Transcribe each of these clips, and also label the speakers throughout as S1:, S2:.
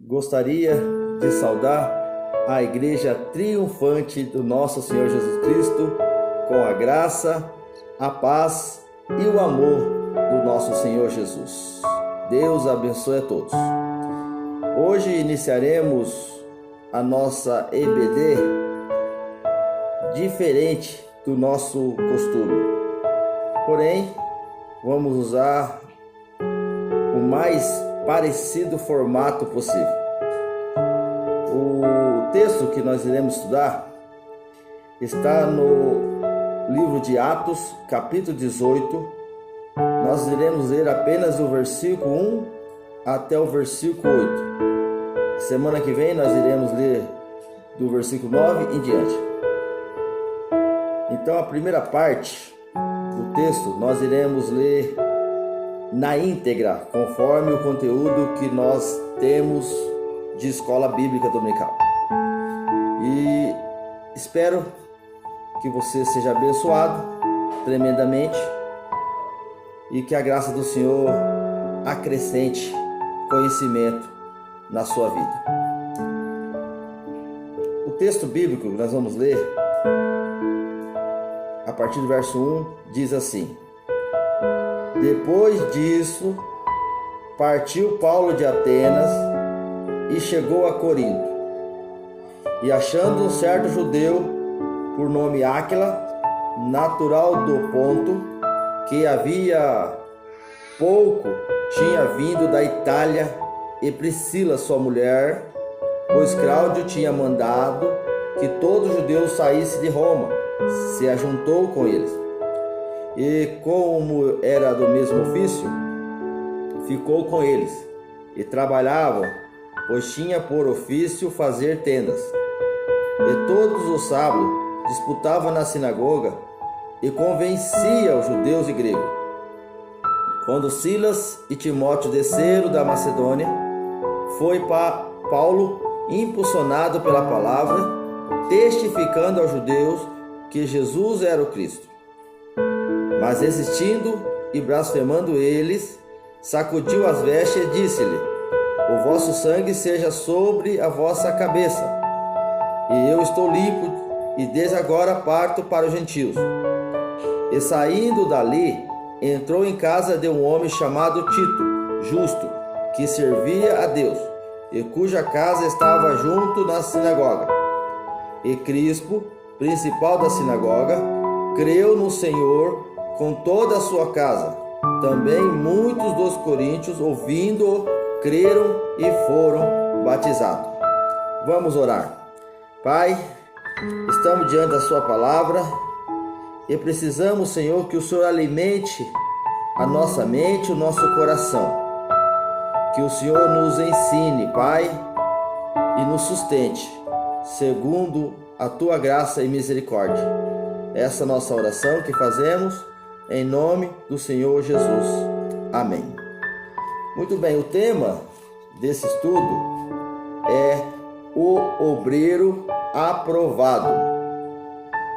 S1: gostaria de saudar a Igreja Triunfante do nosso Senhor Jesus Cristo com a graça, a paz e o amor do nosso Senhor Jesus. Deus abençoe a todos. Hoje iniciaremos a nossa EBD diferente do nosso costume. Porém, vamos usar o mais parecido formato possível. O texto que nós iremos estudar está no livro de Atos, capítulo 18. Nós iremos ler apenas o versículo 1 até o versículo 8. Semana que vem nós iremos ler do versículo 9 em diante. Então a primeira parte do texto nós iremos ler na íntegra, conforme o conteúdo que nós temos de escola bíblica dominical. E espero que você seja abençoado tremendamente e que a graça do Senhor acrescente conhecimento na sua vida. O texto bíblico que nós vamos ler, a partir do verso 1, diz assim: Depois disso, partiu Paulo de Atenas e chegou a Corinto. E achando um certo judeu, por nome Áquila, natural do Ponto, que havia pouco tinha vindo da Itália, e Priscila, sua mulher, pois Cláudio tinha mandado que todo judeu saísse de Roma, se ajuntou com eles. E como era do mesmo ofício, ficou com eles, e trabalhavam, pois tinha por ofício fazer tendas. E todos os sábados disputava na sinagoga e convencia os judeus e gregos. Quando Silas e Timóteo desceram da Macedônia, foi para Paulo, impulsionado pela palavra, testificando aos judeus que Jesus era o Cristo. Mas resistindo e blasfemando eles, sacudiu as vestes e disse-lhe: O vosso sangue seja sobre a vossa cabeça, e eu estou limpo, e desde agora parto para os gentios. E saindo dali, entrou em casa de um homem chamado Tito, justo, que servia a Deus, e cuja casa estava junto na sinagoga. E Crispo, principal da sinagoga, creu no Senhor com toda a sua casa. Também muitos dos coríntios, ouvindo-o, creram e foram batizados. Vamos orar. Pai, estamos diante da sua palavra e precisamos, Senhor, que o Senhor alimente a nossa mente, o nosso coração. Que o Senhor nos ensine, Pai, e nos sustente, segundo a tua graça e misericórdia. Essa é a nossa oração que fazemos em nome do Senhor Jesus. Amém. Muito bem, o tema desse estudo é o obreiro aprovado.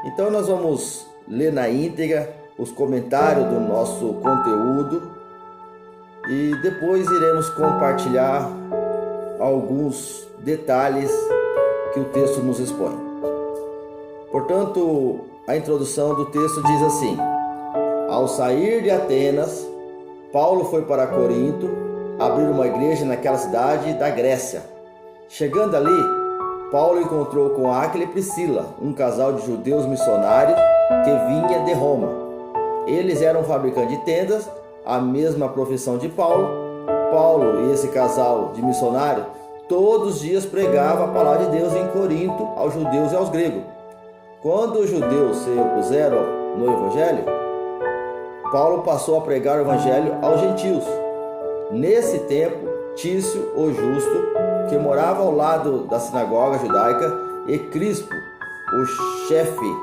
S1: Então nós vamos ler na íntegra os comentários do nosso conteúdo e depois iremos compartilhar alguns detalhes que o texto nos expõe. Portanto, a introdução do texto diz assim: Ao sair de Atenas, Paulo foi para Corinto abrir uma igreja naquela cidade da Grécia. Chegando ali, Paulo encontrou com Áquila e Priscila, um casal de judeus missionários que vinha de Roma. Eles eram fabricantes de tendas, a mesma profissão de Paulo. Paulo e esse casal de missionários todos os dias pregavam a palavra de Deus em Corinto aos judeus e aos gregos. Quando os judeus se opuseram no evangelho, Paulo passou a pregar o evangelho aos gentios. Nesse tempo, Tício, o justo, que morava ao lado da sinagoga judaica, e Crispo, o chefe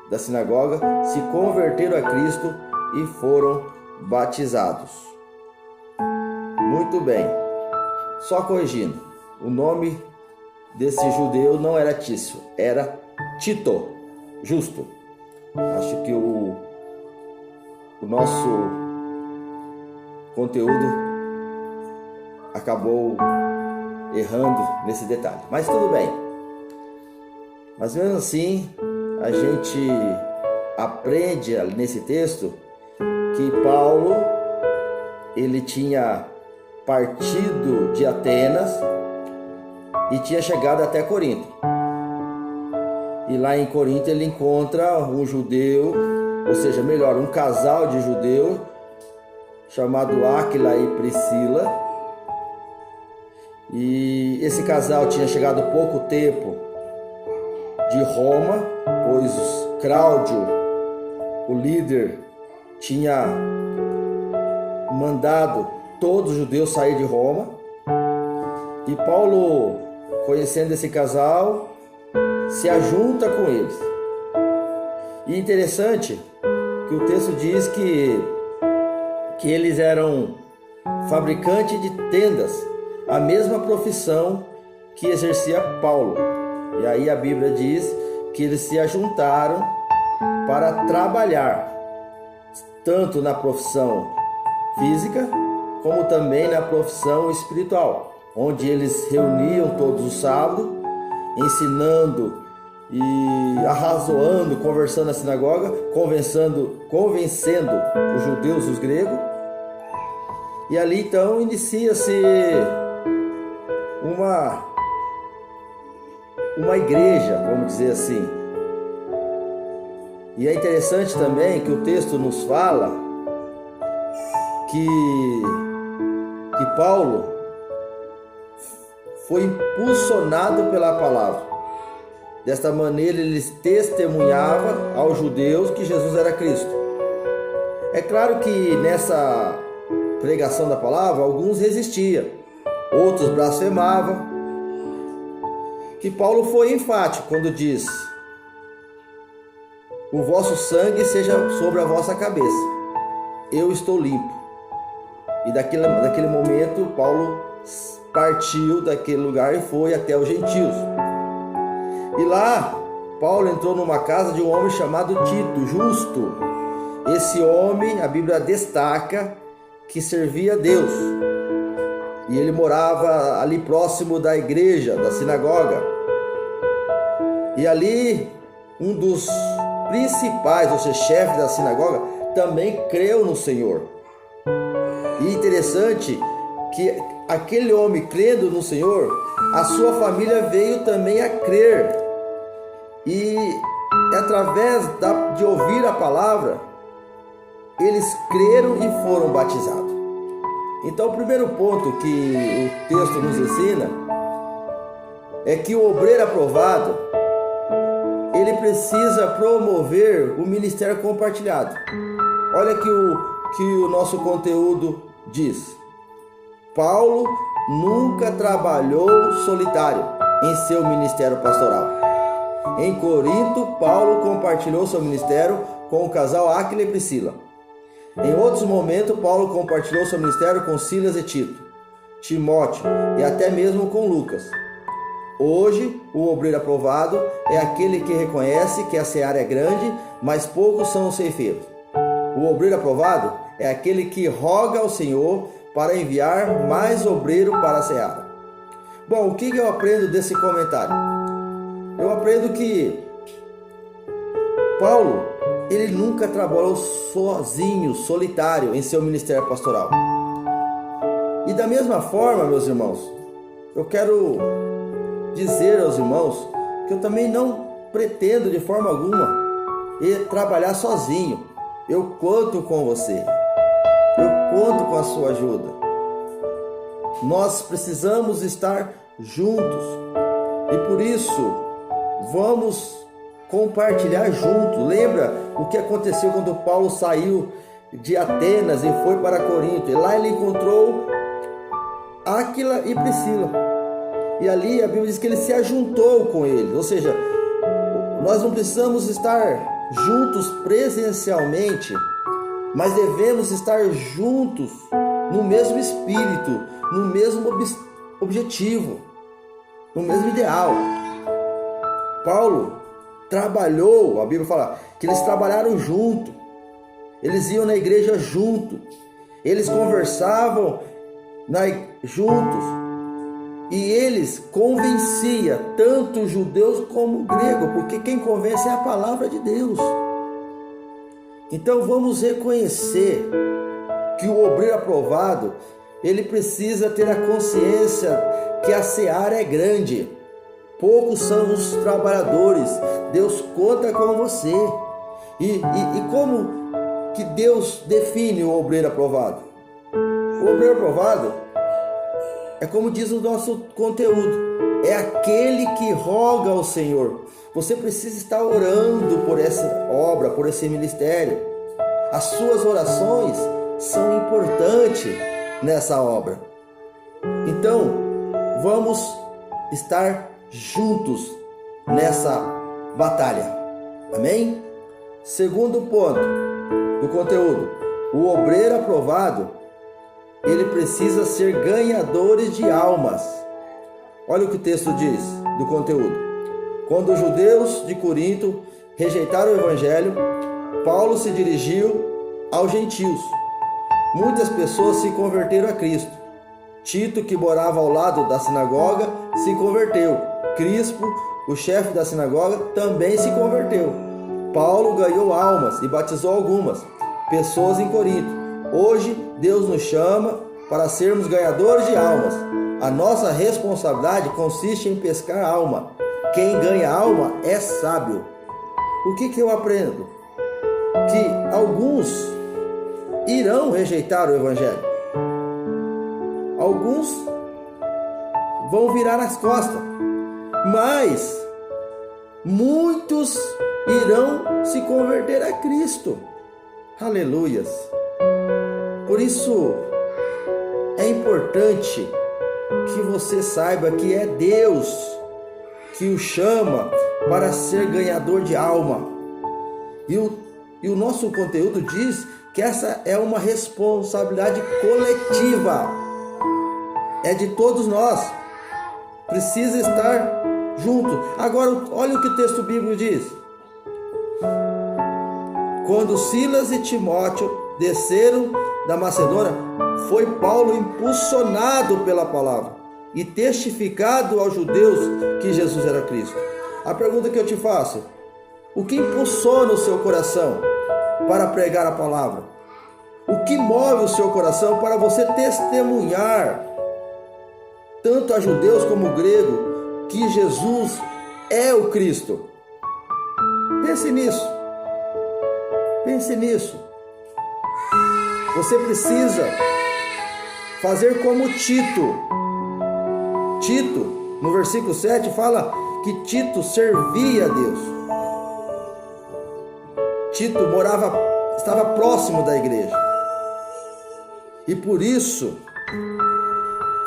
S1: da sinagoga, se converteram a Cristo e foram batizados. Muito bem. Só corrigindo, o nome desse judeu não era Tício, era Tito, justo. Acho que o nosso conteúdo acabou errando nesse detalhe, mas tudo bem. Mas mesmo assim, a gente aprende nesse texto que Paulo, ele tinha partido de Atenas e tinha chegado até Corinto. E lá em Corinto ele encontra um judeu, ou seja, melhor, um casal de judeus chamado Áquila e Priscila. E esse casal tinha chegado há pouco tempo de Roma, pois Cláudio, o líder, tinha mandado todos os judeus sair de Roma. E Paulo, conhecendo esse casal, se ajunta com eles. E interessante que o texto diz que eles eram fabricantes de tendas, a mesma profissão que exercia Paulo. E aí a Bíblia diz que eles se ajuntaram para trabalhar, tanto na profissão física, como também na profissão espiritual, onde eles reuniam todos os sábados, ensinando e arrazoando, conversando na sinagoga, convencendo os judeus e os gregos. E ali então inicia-se uma igreja, vamos dizer assim. E é interessante também que o texto nos fala que Paulo foi impulsionado pela palavra. Desta maneira ele testemunhava aos judeus que Jesus era Cristo. É claro que nessa pregação da palavra alguns resistiam, outros blasfemavam. Que Paulo foi enfático quando diz: o vosso sangue seja sobre a vossa cabeça, eu estou limpo. E daquele momento Paulo partiu daquele lugar e foi até os gentios. E lá Paulo entrou numa casa de um homem chamado Tito, justo. Esse homem, a Bíblia destaca que servia a Deus. E ele morava ali próximo da igreja, da sinagoga. E ali um dos principais, ou seja, chefe da sinagoga, também creu no Senhor. E interessante que aquele homem crendo no Senhor, a sua família veio também a crer. E através de ouvir a palavra, eles creram e foram batizados. Então o primeiro ponto que o texto nos ensina é que o obreiro aprovado, ele precisa promover o ministério compartilhado. Olha que o nosso conteúdo diz: Paulo nunca trabalhou solitário em seu ministério pastoral. Em Corinto, Paulo compartilhou seu ministério com o casal Áquila e Priscila. Em outros momentos, Paulo compartilhou seu ministério com Silas e Tito, Timóteo e até mesmo com Lucas. Hoje, o obreiro aprovado é aquele que reconhece que a seara é grande, mas poucos são os ceifeiros. O obreiro aprovado é aquele que roga ao Senhor para enviar mais obreiro para a seara. Bom, o que eu aprendo desse comentário? Eu aprendo que Paulo, ele nunca trabalhou sozinho, solitário em seu ministério pastoral. E da mesma forma, meus irmãos, eu quero dizer aos irmãos que eu também não pretendo de forma alguma trabalhar sozinho. Eu conto com você, eu conto com a sua ajuda. Nós precisamos estar juntos e por isso vamos compartilhar juntos. Lembra o que aconteceu quando Paulo saiu de Atenas e foi para Corinto? E lá ele encontrou Áquila e Priscila. E ali a Bíblia diz que ele se ajuntou com eles. Ou seja, nós não precisamos estar juntos presencialmente, mas devemos estar juntos no mesmo espírito, no mesmo objetivo, no mesmo ideal. Paulo trabalhou, a Bíblia fala que eles trabalharam junto, eles iam na igreja junto, eles conversavam juntos, E eles convencia tanto judeus como grego, porque quem convence é a palavra de Deus. Então vamos reconhecer que o obreiro aprovado, ele precisa ter a consciência que a seara é grande. Poucos são os trabalhadores. Deus conta com você. E como que Deus define o obreiro aprovado? O obreiro aprovado é como diz o nosso conteúdo, é aquele que roga ao Senhor. Você precisa estar orando por essa obra, por esse ministério. As suas orações são importantes nessa obra. Então, vamos estar juntos nessa batalha. Amém? Segundo ponto do conteúdo, o obreiro aprovado, ele precisa ser ganhadores de almas. Olha o que o texto diz do conteúdo. Quando os judeus de Corinto rejeitaram o evangelho, Paulo se dirigiu aos gentios. Muitas pessoas se converteram a Cristo. Tito, que morava ao lado da sinagoga, se converteu. Crispo, o chefe da sinagoga, também se converteu. Paulo ganhou almas e batizou algumas pessoas em Corinto. Hoje, Deus nos chama para sermos ganhadores de almas. A nossa responsabilidade consiste em pescar alma. Quem ganha alma é sábio. O que eu aprendo? Que alguns irão rejeitar o evangelho. Alguns vão virar as costas. Mas muitos irão se converter a Cristo. Aleluias. Por isso, é importante que você saiba que é Deus que o chama para ser ganhador de alma. E o nosso conteúdo diz que essa é uma responsabilidade coletiva. É de todos nós. Precisa estar junto. Agora, olha o que o texto bíblico diz. Quando Silas e Timóteo desceram da Macedônia, foi Paulo impulsionado pela palavra e testificado aos judeus que Jesus era Cristo. A pergunta que eu te faço: o que impulsiona o seu coração para pregar a palavra? O que move o seu coração para você testemunhar, tanto a judeus como grego, que Jesus é o Cristo? Pense nisso. Pense nisso. Você precisa fazer como Tito. Tito, no versículo 7, fala que Tito servia a Deus. Tito estava próximo da igreja. E por isso,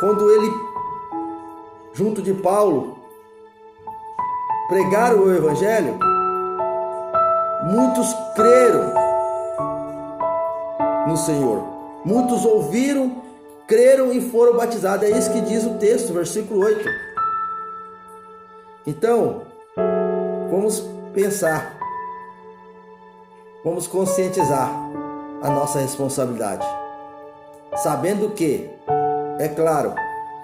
S1: quando ele, junto de Paulo, pregaram o evangelho, muitos creram no Senhor. Muitos ouviram, creram e foram batizados. É isso que diz o texto, versículo 8. Então, vamos pensar. Vamos conscientizar a nossa responsabilidade. Sabendo que, é claro,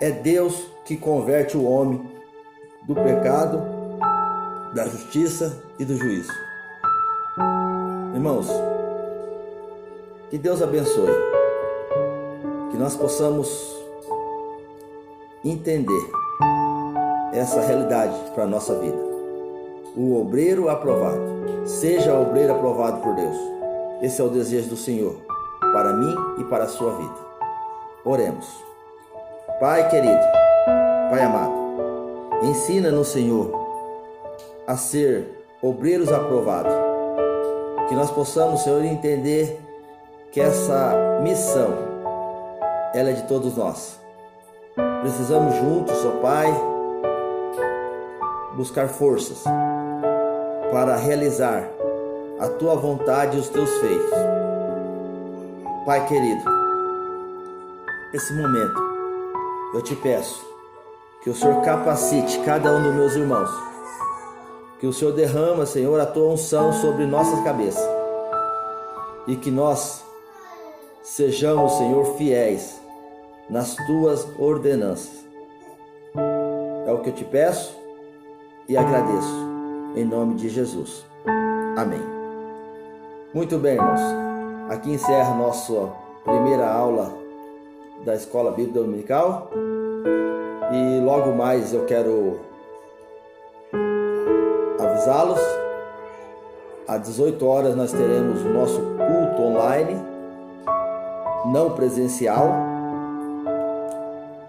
S1: é Deus que converte o homem do pecado, da justiça e do juízo. Irmãos, que Deus abençoe, que nós possamos entender essa realidade para a nossa vida. O obreiro aprovado, seja obreiro aprovado por Deus. Esse é o desejo do Senhor para mim e para a sua vida. Oremos. Pai querido, Pai amado, ensina-nos, Senhor, a ser obreiros aprovados. Que nós possamos, Senhor, entender que essa missão, ela é de todos nós. Precisamos juntos, ó Pai, buscar forças para realizar a Tua vontade e os Teus feitos. Pai querido, nesse momento, eu te peço que o Senhor capacite cada um dos meus irmãos, que o Senhor derrama, Senhor, a Tua unção sobre nossas cabeças e que nós sejamos, Senhor, fiéis nas Tuas ordenanças. É o que eu te peço e agradeço, em nome de Jesus. Amém. Muito bem, irmãos. Aqui encerra nossa primeira aula da Escola Bíblica Dominical. E logo mais eu quero avisá-los. Às 18 horas nós teremos o nosso culto online, não presencial,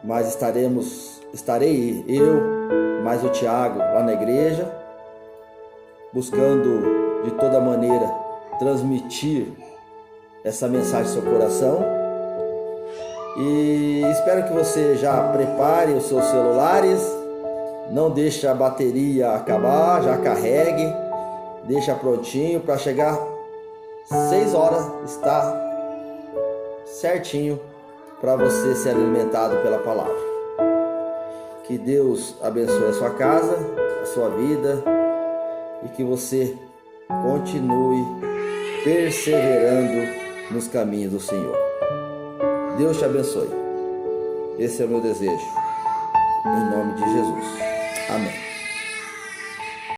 S1: mas estarei eu, mais o Tiago, lá na igreja, buscando de toda maneira transmitir essa mensagem ao seu coração. E espero que você já prepare os seus celulares, não deixe a bateria acabar, já carregue, deixa prontinho para chegar 6 horas, estar certinho para você ser alimentado pela palavra. Que Deus abençoe a sua casa, a sua vida, e que você continue perseverando nos caminhos do Senhor. Deus te abençoe. Esse é o meu desejo. Em nome de Jesus. Amém.